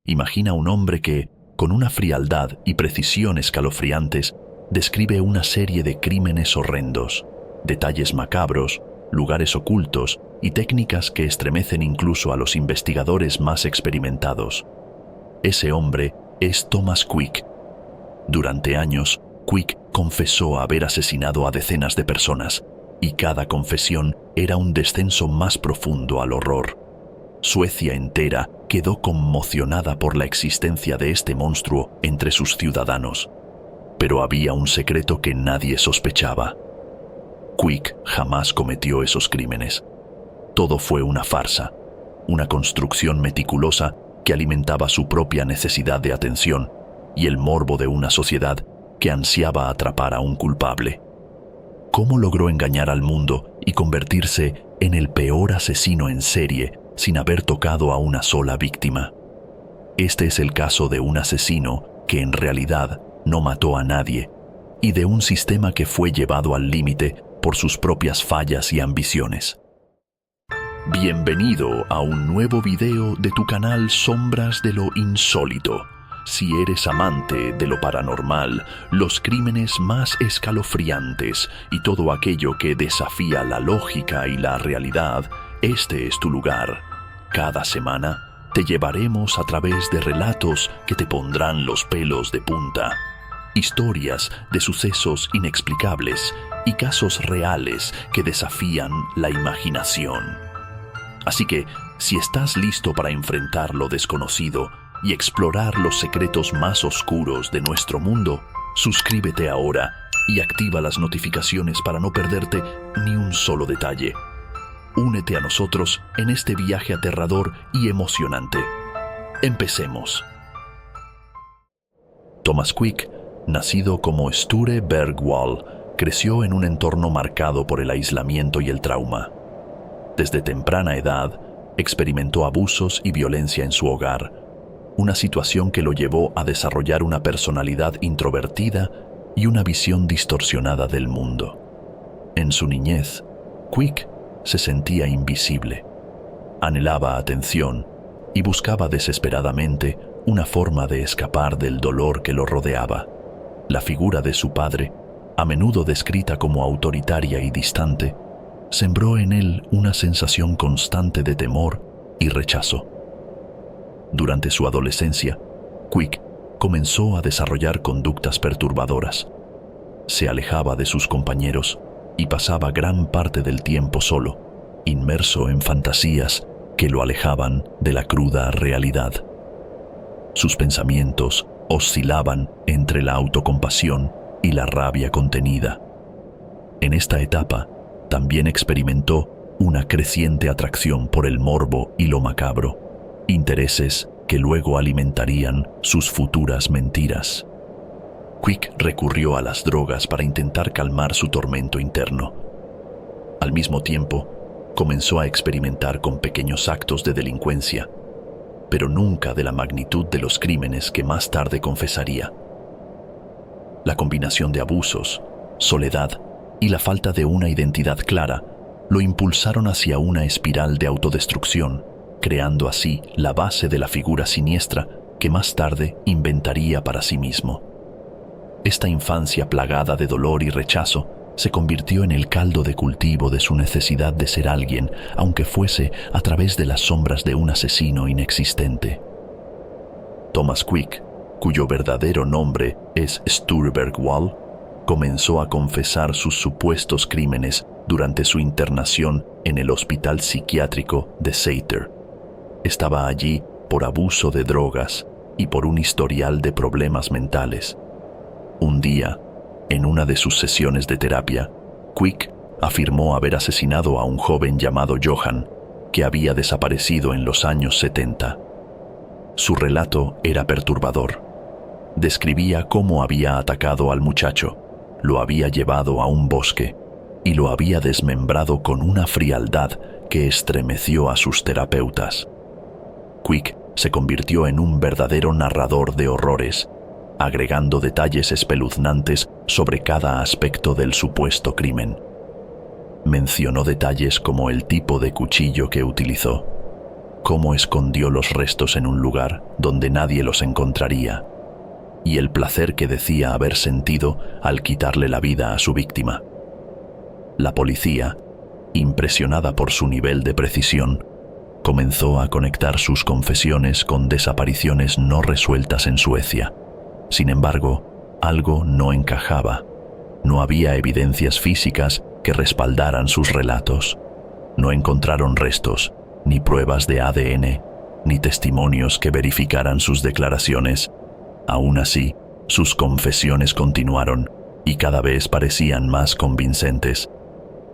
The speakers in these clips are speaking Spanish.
Imagina un hombre que, con una frialdad y precisión escalofriantes, describe una serie de crímenes horrendos, detalles macabros, lugares ocultos y técnicas que estremecen incluso a los investigadores más experimentados. Ese hombre es Thomas Quick. Durante años, Quick confesó haber asesinado a decenas de personas, y cada confesión era un descenso más profundo al horror. Suecia entera quedó conmocionada por la existencia de este monstruo entre sus ciudadanos. Pero había un secreto que nadie sospechaba. Quick jamás cometió esos crímenes. Todo fue una farsa, una construcción meticulosa que alimentaba su propia necesidad de atención y el morbo de una sociedad que ansiaba atrapar a un culpable. ¿Cómo logró engañar al mundo y convertirse en el peor asesino en serie sin haber tocado a una sola víctima? Este es el caso de un asesino que en realidad no mató a nadie y de un sistema que fue llevado al límite por sus propias fallas y ambiciones. Bienvenido a un nuevo video de tu canal Sombras de lo Insólito. Si eres amante de lo paranormal, los crímenes más escalofriantes y todo aquello que desafía la lógica y la realidad, este es tu lugar. Cada semana te llevaremos a través de relatos que te pondrán los pelos de punta. Historias de sucesos inexplicables y casos reales que desafían la imaginación. Así que, si estás listo para enfrentar lo desconocido y explorar los secretos más oscuros de nuestro mundo, suscríbete ahora y activa las notificaciones para no perderte ni un solo detalle. Únete a nosotros en este viaje aterrador y emocionante. Empecemos. Thomas Quick, nacido como Sture Bergwall, creció en un entorno marcado por el aislamiento y el trauma. Desde temprana edad, experimentó abusos y violencia en su hogar, una situación que lo llevó a desarrollar una personalidad introvertida y una visión distorsionada del mundo. En su niñez, Quick se sentía invisible, anhelaba atención y buscaba desesperadamente una forma de escapar del dolor que lo rodeaba. La figura de su padre, a menudo descrita como autoritaria y distante, sembró en él una sensación constante de temor y rechazo. Durante su adolescencia, Quick comenzó a desarrollar conductas perturbadoras. Se alejaba de sus compañeros y pasaba gran parte del tiempo solo, inmerso en fantasías que lo alejaban de la cruda realidad. Sus pensamientos oscilaban entre la autocompasión y la rabia contenida. En esta etapa, también experimentó una creciente atracción por el morbo y lo macabro, intereses que luego alimentarían sus futuras mentiras. Quick recurrió a las drogas para intentar calmar su tormento interno. Al mismo tiempo, comenzó a experimentar con pequeños actos de delincuencia, pero nunca de la magnitud de los crímenes que más tarde confesaría. La combinación de abusos, soledad y la falta de una identidad clara lo impulsaron hacia una espiral de autodestrucción, creando así la base de la figura siniestra que más tarde inventaría para sí mismo. Esta infancia plagada de dolor y rechazo se convirtió en el caldo de cultivo de su necesidad de ser alguien, aunque fuese a través de las sombras de un asesino inexistente. Thomas Quick, cuyo verdadero nombre es Sture Bergwall, comenzó a confesar sus supuestos crímenes durante su internación en el hospital psiquiátrico de Sæter. Estaba allí por abuso de drogas y por un historial de problemas mentales. Un día, en una de sus sesiones de terapia, Quick afirmó haber asesinado a un joven llamado Johan, que había desaparecido en los años 70. Su relato era perturbador. Describía cómo había atacado al muchacho, lo había llevado a un bosque y lo había desmembrado con una frialdad que estremeció a sus terapeutas. Quick se convirtió en un verdadero narrador de horrores, agregando detalles espeluznantes sobre cada aspecto del supuesto crimen. Mencionó detalles como el tipo de cuchillo que utilizó, cómo escondió los restos en un lugar donde nadie los encontraría, y el placer que decía haber sentido al quitarle la vida a su víctima. La policía, impresionada por su nivel de precisión, comenzó a conectar sus confesiones con desapariciones no resueltas en Suecia. Sin embargo, algo no encajaba. No había evidencias físicas que respaldaran sus relatos. No encontraron restos, ni pruebas de ADN, ni testimonios que verificaran sus declaraciones. Aún así, sus confesiones continuaron y cada vez parecían más convincentes.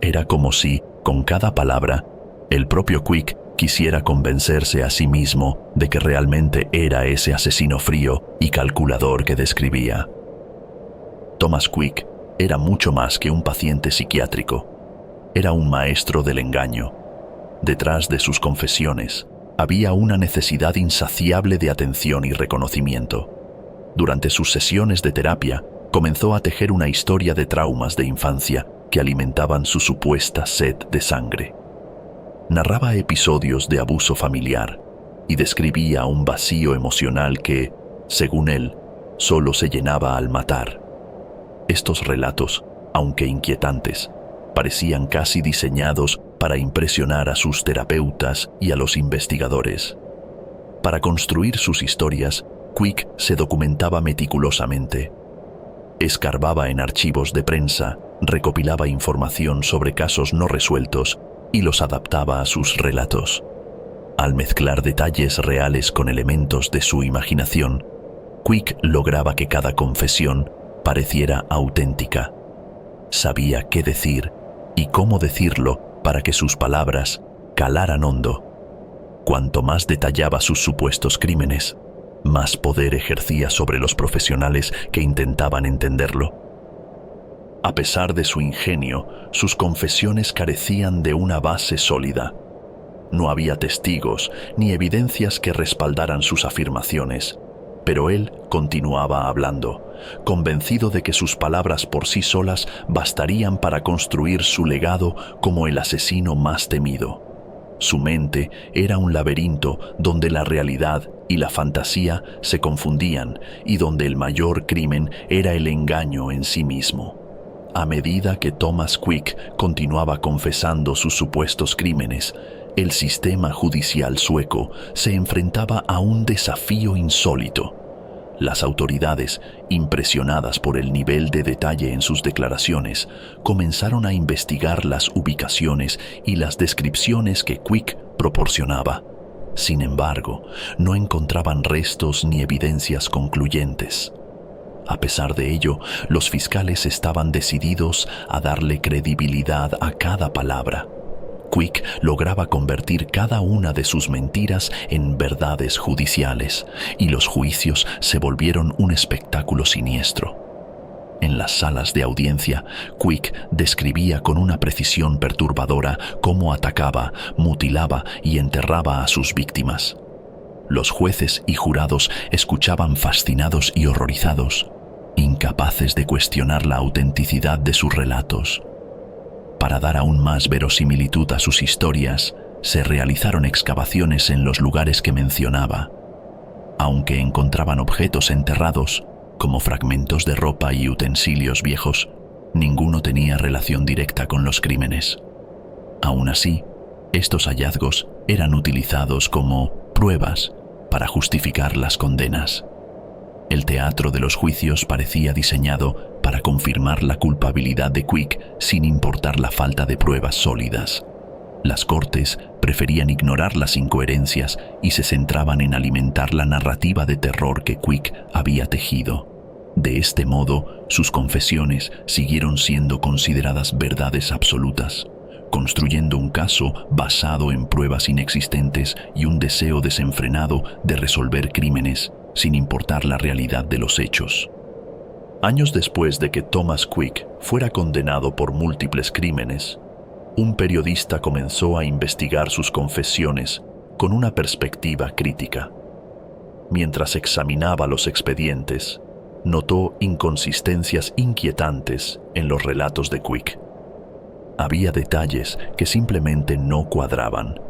Era como si, con cada palabra, el propio Quick quisiera convencerse a sí mismo de que realmente era ese asesino frío y calculador que describía. Thomas Quick era mucho más que un paciente psiquiátrico. Era un maestro del engaño. Detrás de sus confesiones había una necesidad insaciable de atención y reconocimiento. Durante sus sesiones de terapia, comenzó a tejer una historia de traumas de infancia que alimentaban su supuesta sed de sangre. Narraba episodios de abuso familiar y describía un vacío emocional que, según él, solo se llenaba al matar. Estos relatos, aunque inquietantes, parecían casi diseñados para impresionar a sus terapeutas y a los investigadores. Para construir sus historias, Quick se documentaba meticulosamente. Escarbaba en archivos de prensa, recopilaba información sobre casos no resueltos y los adaptaba a sus relatos. Al mezclar detalles reales con elementos de su imaginación, Quick lograba que cada confesión pareciera auténtica. Sabía qué decir y cómo decirlo para que sus palabras calaran hondo. Cuanto más detallaba sus supuestos crímenes, más poder ejercía sobre los profesionales que intentaban entenderlo. A pesar de su ingenio, sus confesiones carecían de una base sólida. No había testigos ni evidencias que respaldaran sus afirmaciones, pero él continuaba hablando, convencido de que sus palabras por sí solas bastarían para construir su legado como el asesino más temido. Su mente era un laberinto donde la realidad y la fantasía se confundían y donde el mayor crimen era el engaño en sí mismo. A medida que Thomas Quick continuaba confesando sus supuestos crímenes, el sistema judicial sueco se enfrentaba a un desafío insólito. Las autoridades, impresionadas por el nivel de detalle en sus declaraciones, comenzaron a investigar las ubicaciones y las descripciones que Quick proporcionaba. Sin embargo, no encontraban restos ni evidencias concluyentes. A pesar de ello, los fiscales estaban decididos a darle credibilidad a cada palabra. Quick lograba convertir cada una de sus mentiras en verdades judiciales, y los juicios se volvieron un espectáculo siniestro. En las salas de audiencia, Quick describía con una precisión perturbadora cómo atacaba, mutilaba y enterraba a sus víctimas. Los jueces y jurados escuchaban fascinados y horrorizados, incapaces de cuestionar la autenticidad de sus relatos. Para dar aún más verosimilitud a sus historias, se realizaron excavaciones en los lugares que mencionaba. Aunque encontraban objetos enterrados, como fragmentos de ropa y utensilios viejos, ninguno tenía relación directa con los crímenes. Aún así, estos hallazgos eran utilizados como pruebas para justificar las condenas. El teatro de los juicios parecía diseñado para confirmar la culpabilidad de Quick sin importar la falta de pruebas sólidas. Las cortes preferían ignorar las incoherencias y se centraban en alimentar la narrativa de terror que Quick había tejido. De este modo, sus confesiones siguieron siendo consideradas verdades absolutas, construyendo un caso basado en pruebas inexistentes y un deseo desenfrenado de resolver crímenes, sin importar la realidad de los hechos. Años después de que Thomas Quick fuera condenado por múltiples crímenes, un periodista comenzó a investigar sus confesiones con una perspectiva crítica. Mientras examinaba los expedientes, notó inconsistencias inquietantes en los relatos de Quick. Había detalles que simplemente no cuadraban.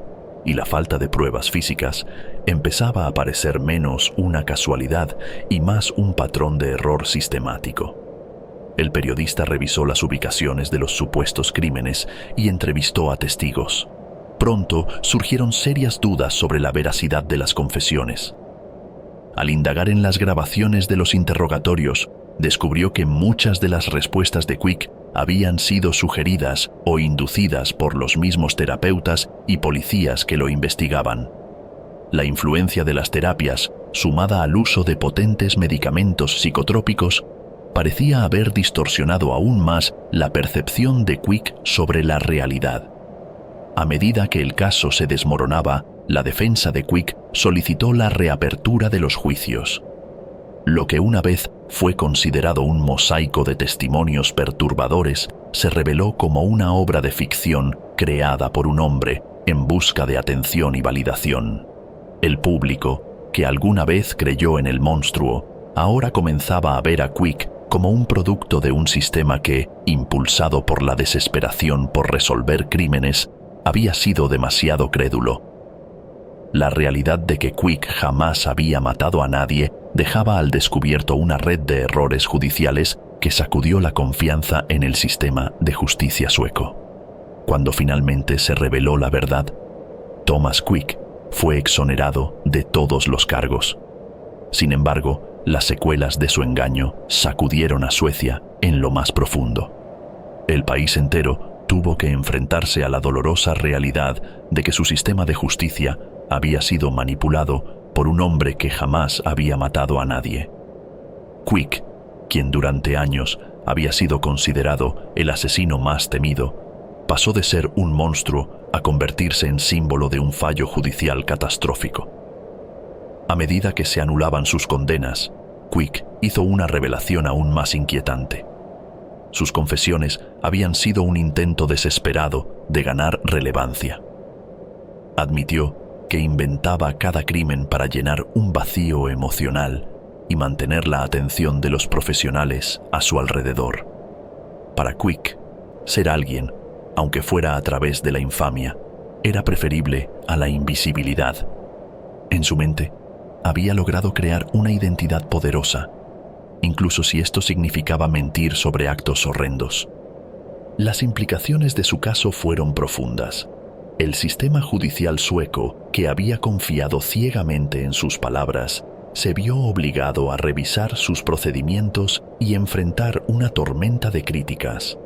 y la falta de pruebas físicas, empezaba a parecer menos una casualidad y más un patrón de error sistemático. El periodista revisó las ubicaciones de los supuestos crímenes y entrevistó a testigos. Pronto surgieron serias dudas sobre la veracidad de las confesiones. Al indagar en las grabaciones de los interrogatorios, descubrió que muchas de las respuestas de Quick habían sido sugeridas o inducidas por los mismos terapeutas y policías que lo investigaban. La influencia de las terapias, sumada al uso de potentes medicamentos psicotrópicos, parecía haber distorsionado aún más la percepción de Quick sobre la realidad. A medida que el caso se desmoronaba, la defensa de Quick solicitó la reapertura de los juicios. Lo que una vez fue considerado un mosaico de testimonios perturbadores se reveló como una obra de ficción creada por un hombre en busca de atención y validación. El público, que alguna vez creyó en el monstruo, ahora comenzaba a ver a Quick como un producto de un sistema que, impulsado por la desesperación por resolver crímenes, había sido demasiado crédulo. La realidad de que Quick jamás había matado a nadie dejaba al descubierto una red de errores judiciales que sacudió la confianza en el sistema de justicia sueco. Cuando finalmente se reveló la verdad, Thomas Quick fue exonerado de todos los cargos. Sin embargo, las secuelas de su engaño sacudieron a Suecia en lo más profundo. El país entero tuvo que enfrentarse a la dolorosa realidad de que su sistema de justicia había sido manipulado por un hombre que jamás había matado a nadie. Quick, quien durante años había sido considerado el asesino más temido, pasó de ser un monstruo a convertirse en símbolo de un fallo judicial catastrófico. A medida que se anulaban sus condenas, Quick hizo una revelación aún más inquietante. Sus confesiones habían sido un intento desesperado de ganar relevancia. Admitió que inventaba cada crimen para llenar un vacío emocional y mantener la atención de los profesionales a su alrededor. Para Quick, ser alguien, aunque fuera a través de la infamia, era preferible a la invisibilidad. En su mente, había logrado crear una identidad poderosa, incluso si esto significaba mentir sobre actos horrendos. Las implicaciones de su caso fueron profundas. El sistema judicial sueco, que había confiado ciegamente en sus palabras, se vio obligado a revisar sus procedimientos y enfrentar una tormenta de críticas.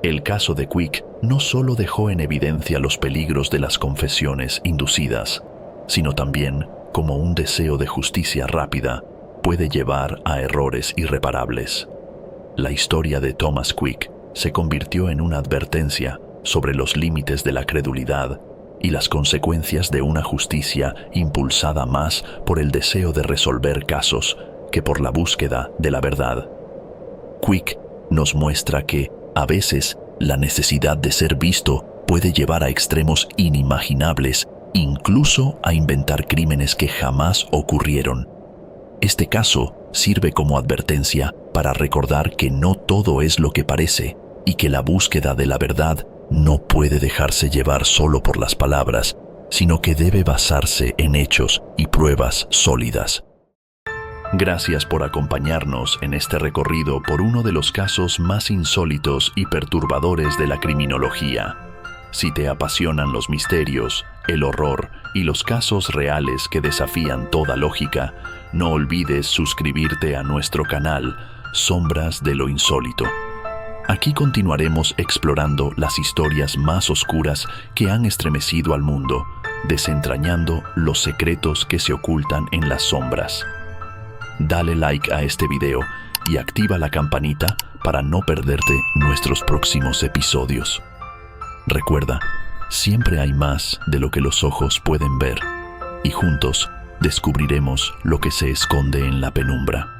El caso de Quick no solo dejó en evidencia los peligros de las confesiones inducidas, sino también cómo un deseo de justicia rápida puede llevar a errores irreparables. La historia de Thomas Quick se convirtió en una advertencia sobre los límites de la credulidad y las consecuencias de una justicia impulsada más por el deseo de resolver casos que por la búsqueda de la verdad. Quick nos muestra que, a veces, la necesidad de ser visto puede llevar a extremos inimaginables, incluso a inventar crímenes que jamás ocurrieron. Este caso sirve como advertencia para recordar que no todo es lo que parece y que la búsqueda de la verdad no puede dejarse llevar solo por las palabras, sino que debe basarse en hechos y pruebas sólidas. Gracias por acompañarnos en este recorrido por uno de los casos más insólitos y perturbadores de la criminología. Si te apasionan los misterios, el horror y los casos reales que desafían toda lógica, no olvides suscribirte a nuestro canal Sombras de lo Insólito. Aquí continuaremos explorando las historias más oscuras que han estremecido al mundo, desentrañando los secretos que se ocultan en las sombras. Dale like a este video y activa la campanita para no perderte nuestros próximos episodios. Recuerda, siempre hay más de lo que los ojos pueden ver, y juntos descubriremos lo que se esconde en la penumbra.